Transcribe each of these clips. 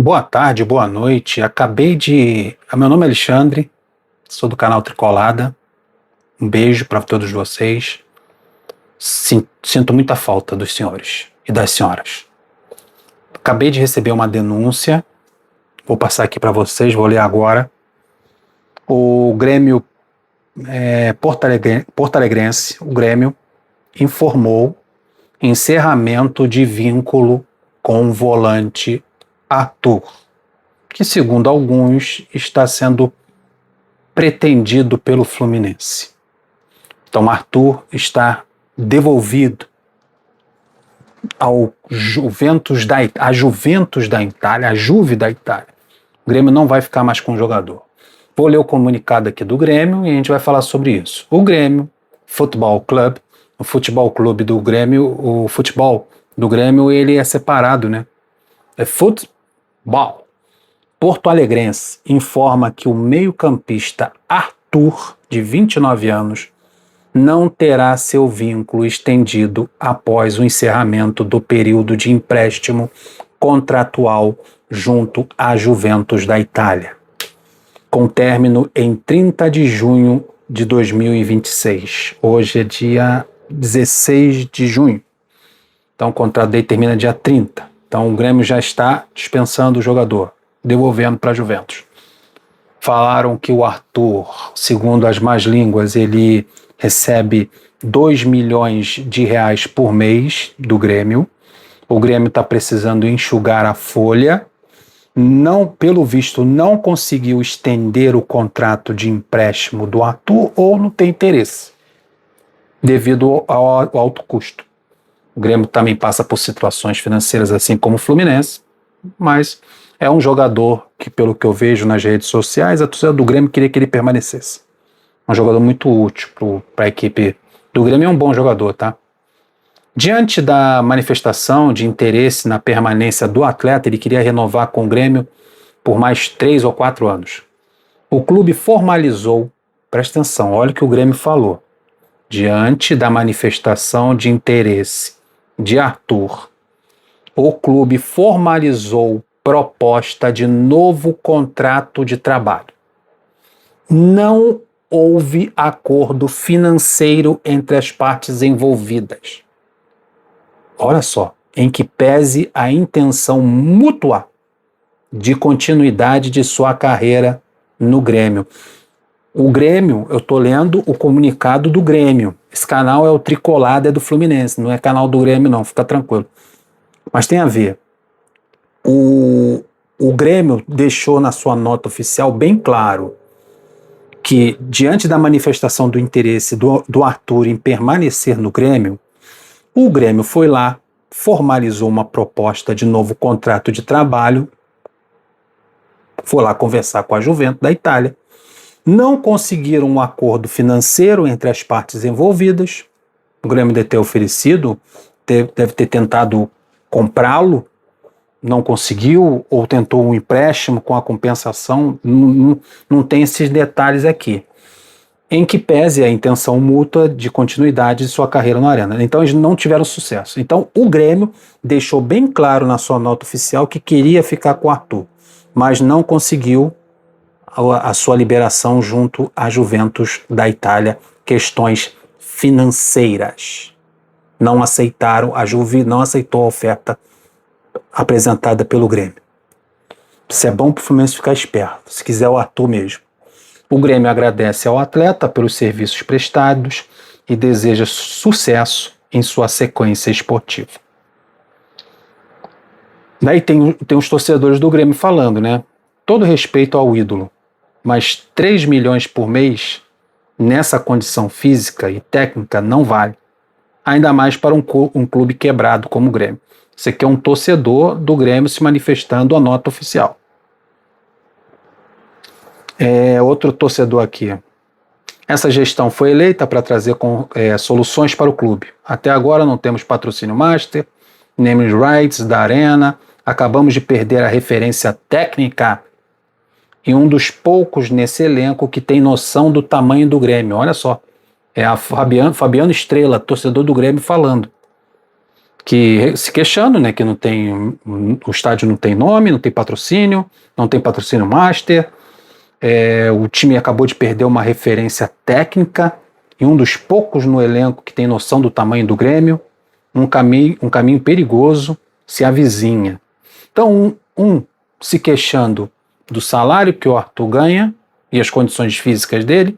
Boa tarde, boa noite. Meu nome é Alexandre, sou do canal Tricolada. Um beijo para todos vocês. Sinto muita falta dos senhores e das senhoras. Acabei de receber uma denúncia, vou passar aqui para vocês, vou ler agora. O Grêmio Porto-Alegrense, o Grêmio, informou encerramento de vínculo com o volante Arthur, que, segundo alguns, está sendo pretendido pelo Fluminense. Então, Arthur está devolvido ao Juventus da Itália, a Juve da Itália. O Grêmio não vai ficar mais com o jogador. Vou ler o comunicado aqui do Grêmio e a gente vai falar sobre isso. O Grêmio Futebol Clube, o futebol clube do Grêmio, o futebol do Grêmio, ele é separado, né? É futebol. Porto Alegrense informa que o meio-campista Arthur, de 29 anos, não terá seu vínculo estendido após o encerramento do período de empréstimo contratual junto à Juventus da Itália, com término em 30 de junho de 2026. Hoje é dia 16 de junho. Então o contrato dele termina dia 30. Então o Grêmio já está dispensando o jogador, devolvendo para a Juventus. Falaram que o Arthur, segundo as más línguas, ele recebe 2 milhões de reais por mês do Grêmio. O Grêmio está precisando enxugar a folha. Não, pelo visto, não conseguiu estender o contrato de empréstimo do Arthur ou não tem interesse, devido ao alto custo. O Grêmio também passa por situações financeiras assim como o Fluminense, mas é um jogador que, pelo que eu vejo nas redes sociais, a torcida do Grêmio queria que ele permanecesse. Um jogador muito útil para a equipe do Grêmio, é um bom jogador, tá? Diante da manifestação de interesse na permanência do atleta, ele queria renovar com o Grêmio por mais 3 ou 4 anos. O clube formalizou, presta atenção, olha o que o Grêmio falou. Diante da manifestação de interesse de Arthur, o clube formalizou proposta de novo contrato de trabalho. Não houve acordo financeiro entre as partes envolvidas. Olha só, em que pese a intenção mútua de continuidade de sua carreira no Grêmio. O Grêmio, eu estou lendo o comunicado do Grêmio. Esse canal é o Tricolada, é do Fluminense, não é canal do Grêmio não, fica tranquilo. Mas tem a ver. O Grêmio deixou na sua nota oficial bem claro que, diante da manifestação do interesse do Arthur em permanecer no Grêmio, o Grêmio foi lá, formalizou uma proposta de novo contrato de trabalho, foi lá conversar com a Juventus da Itália, não conseguiram um acordo financeiro entre as partes envolvidas. O Grêmio deve ter oferecido, deve ter tentado comprá-lo, não conseguiu, ou tentou um empréstimo com a compensação, não tem esses detalhes aqui. Em que pese a intenção mútua de continuidade de sua carreira na Arena. Então eles não tiveram sucesso. Então o Grêmio deixou bem claro na sua nota oficial que queria ficar com o Arthur, mas não conseguiu a sua liberação junto à Juventus da Itália, questões financeiras. Não aceitaram, a Juve não aceitou a oferta apresentada pelo Grêmio. Isso é bom para o Fluminense ficar esperto, se quiser o Arthur mesmo. O Grêmio agradece ao atleta pelos serviços prestados e deseja sucesso em sua sequência esportiva. Daí tem os torcedores do Grêmio falando, né? Todo respeito ao ídolo, mas 3 milhões por mês nessa condição física e técnica não vale. Ainda mais para um clube quebrado como o Grêmio. Você quer um torcedor do Grêmio se manifestando a nota oficial. Outro torcedor aqui. Essa gestão foi eleita para trazer soluções para o clube. Até agora não temos patrocínio master, naming rights da Arena, acabamos de perder a referência técnica e um dos poucos nesse elenco que tem noção do tamanho do Grêmio. Olha só, é a Fabiano Estrela, torcedor do Grêmio, falando. que se queixando, né, que não tem, o estádio não tem nome, não tem patrocínio master, o time acabou de perder uma referência técnica e um dos poucos no elenco que tem noção do tamanho do Grêmio, um caminho perigoso se avizinha. Então, se queixando do salário que o Arthur ganha e as condições físicas dele,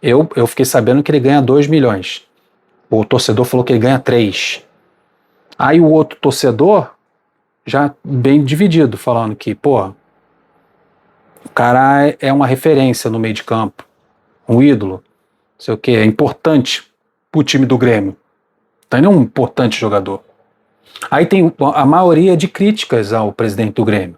eu fiquei sabendo que ele ganha 2 milhões. O torcedor falou que ele ganha 3. Aí o outro torcedor, já bem dividido, falando que, pô, o cara é uma referência no meio de campo, um ídolo, não sei o que, é importante pro time do Grêmio. Então ele é um importante jogador. Aí tem a maioria de críticas ao presidente do Grêmio.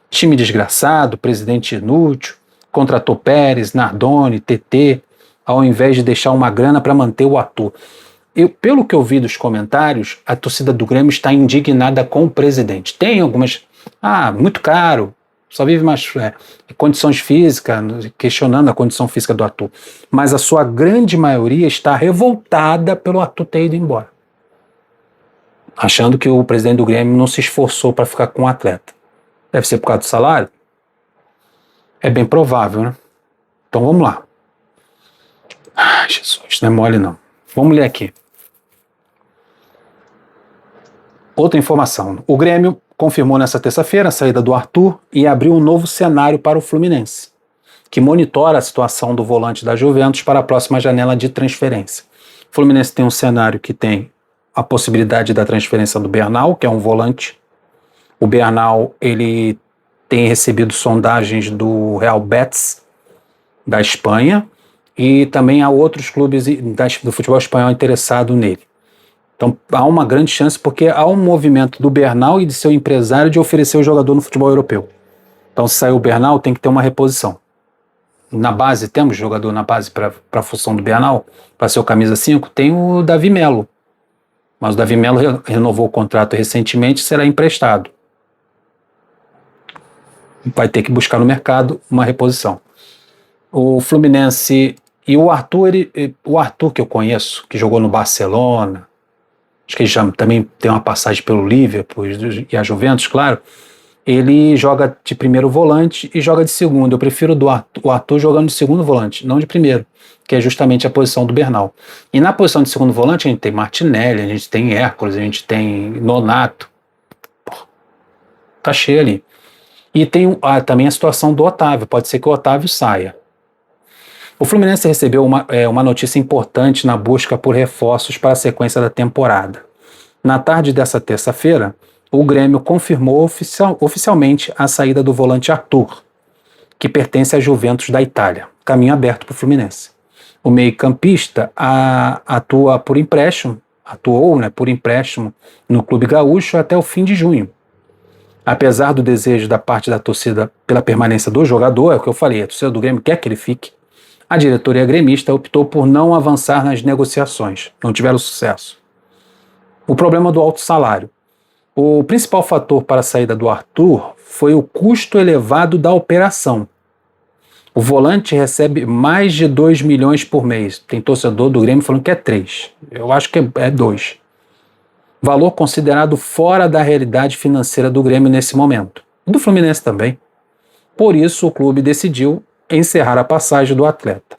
Time desgraçado, presidente inútil, contratou Pérez, Nardoni, TT, ao invés de deixar uma grana para manter o ator. Pelo que eu vi dos comentários, a torcida do Grêmio está indignada com o presidente. Tem algumas, muito caro, só vive mais condições físicas, questionando a condição física do Arthur. Mas a sua grande maioria está revoltada pelo Arthur ter ido embora, achando que o presidente do Grêmio não se esforçou para ficar com o atleta. Deve ser por causa do salário? É bem provável, né? Então vamos lá. Jesus, não é mole não. Vamos ler aqui. Outra informação. O Grêmio confirmou nesta terça-feira a saída do Arthur e abriu um novo cenário para o Fluminense, que monitora a situação do volante da Juventus para a próxima janela de transferência. O Fluminense tem um cenário que tem a possibilidade da transferência do Bernal, que é um volante. O Bernal, ele tem recebido sondagens do Real Betis, da Espanha, e também há outros clubes do futebol espanhol interessados nele. Então há uma grande chance, porque há um movimento do Bernal e de seu empresário de oferecer o jogador no futebol europeu. Então se sair o Bernal, tem que ter uma reposição. Na base, temos jogador na base para a função do Bernal, para ser o camisa 5, tem o Davi Melo. Mas o Davi Melo renovou o contrato recentemente e será emprestado. Vai ter que buscar no mercado uma reposição. O Fluminense e o Arthur, o Arthur que eu conheço, que jogou no Barcelona, acho que ele já também tem uma passagem pelo Liverpool e a Juventus, claro, ele joga de primeiro volante e joga de segundo. Eu prefiro o Arthur jogando de segundo volante, não de primeiro, que é justamente a posição do Bernal. E na posição de segundo volante a gente tem Martinelli, a gente tem Hércules, a gente tem Nonato. Tá cheio ali. E tem também a situação do Otávio, pode ser que o Otávio saia. O Fluminense recebeu uma notícia importante na busca por reforços para a sequência da temporada. Na tarde dessa terça-feira, o Grêmio confirmou oficialmente a saída do volante Arthur, que pertence à Juventus da Itália. Caminho aberto para o Fluminense. O meio-campista atuou por empréstimo no Clube Gaúcho até o fim de junho. Apesar do desejo da parte da torcida pela permanência do jogador, é o que eu falei, a torcida do Grêmio quer que ele fique, a diretoria gremista optou por não avançar nas negociações, não tiveram sucesso. O problema do alto salário. O principal fator para a saída do Arthur foi o custo elevado da operação. O volante recebe mais de 2 milhões por mês. Tem torcedor do Grêmio falando que é 3. Eu acho que é 2. Valor considerado fora da realidade financeira do Grêmio nesse momento. E do Fluminense também. Por isso, o clube decidiu encerrar a passagem do atleta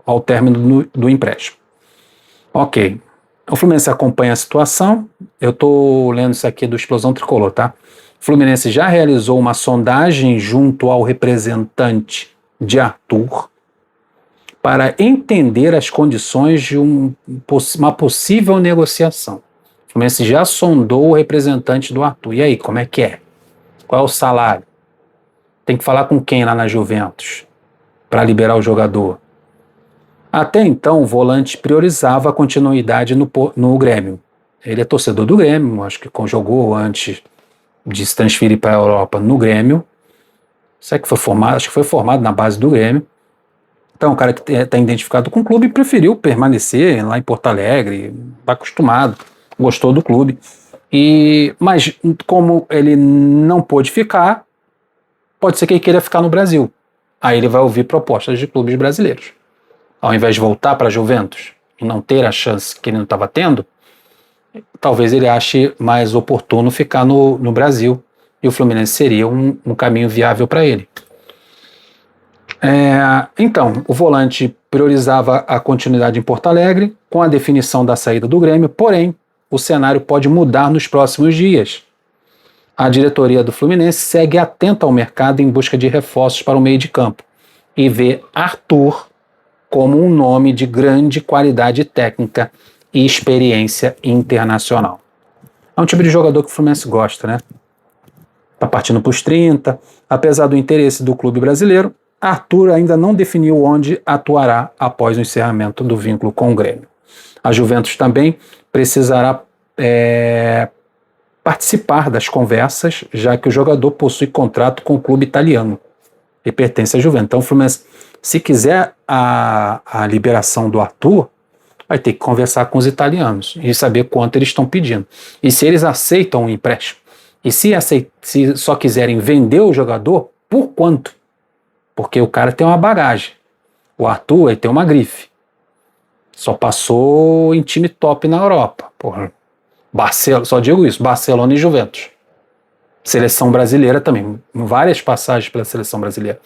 ao término do empréstimo. Ok. O Fluminense acompanha a situação. Eu estou lendo isso aqui do Explosão Tricolor, tá? O Fluminense já realizou uma sondagem junto ao representante de Arthur para entender as condições de uma possível negociação. O Fluminense já sondou o representante do Arthur. E aí, como é que é? Qual é o salário? Tem que falar com quem lá na Juventus para liberar o jogador? Até então, o volante priorizava a continuidade no Grêmio. Ele é torcedor do Grêmio, acho que jogou antes de se transferir para a Europa no Grêmio. Acho que foi formado na base do Grêmio. Então, o cara que está identificado com o clube preferiu permanecer lá em Porto Alegre, está acostumado, gostou do clube. Mas como ele não pôde ficar, pode ser que ele queira ficar no Brasil. Aí ele vai ouvir propostas de clubes brasileiros. Ao invés de voltar para a Juventus e não ter a chance que ele não estava tendo, talvez ele ache mais oportuno ficar no Brasil, e o Fluminense seria um caminho viável para ele. Então, o volante priorizava a continuidade em Porto Alegre, com a definição da saída do Grêmio, porém, o cenário pode mudar nos próximos dias. A diretoria do Fluminense segue atenta ao mercado em busca de reforços para o meio de campo e vê Arthur como um nome de grande qualidade técnica e experiência internacional. É um tipo de jogador que o Fluminense gosta, né? Tá partindo para os 30. Apesar do interesse do clube brasileiro, Arthur ainda não definiu onde atuará após o encerramento do vínculo com o Grêmio. A Juventus também precisará participar das conversas, já que o jogador possui contrato com o clube italiano e pertence à Juventus. Então o Fluminense, se quiser a liberação do Arthur, vai ter que conversar com os italianos e saber quanto eles estão pedindo. E se eles aceitam o empréstimo, e se só quiserem vender o jogador, por quanto? Porque o cara tem uma bagagem. O Arthur, ele tem uma grife. Só passou em time top na Europa. Porra. Só digo isso, Barcelona e Juventus. Seleção brasileira também. Várias passagens pela seleção brasileira.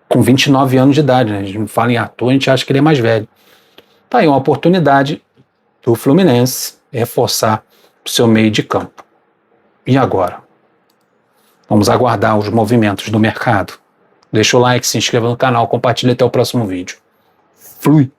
Com 29 anos de idade, né? A gente não fala em Arthur, a gente acha que ele é mais velho. Tá aí uma oportunidade do Fluminense reforçar o seu meio de campo. E agora? Vamos aguardar os movimentos do mercado. Deixa o like, se inscreva no canal, compartilhe até o próximo vídeo. Flui!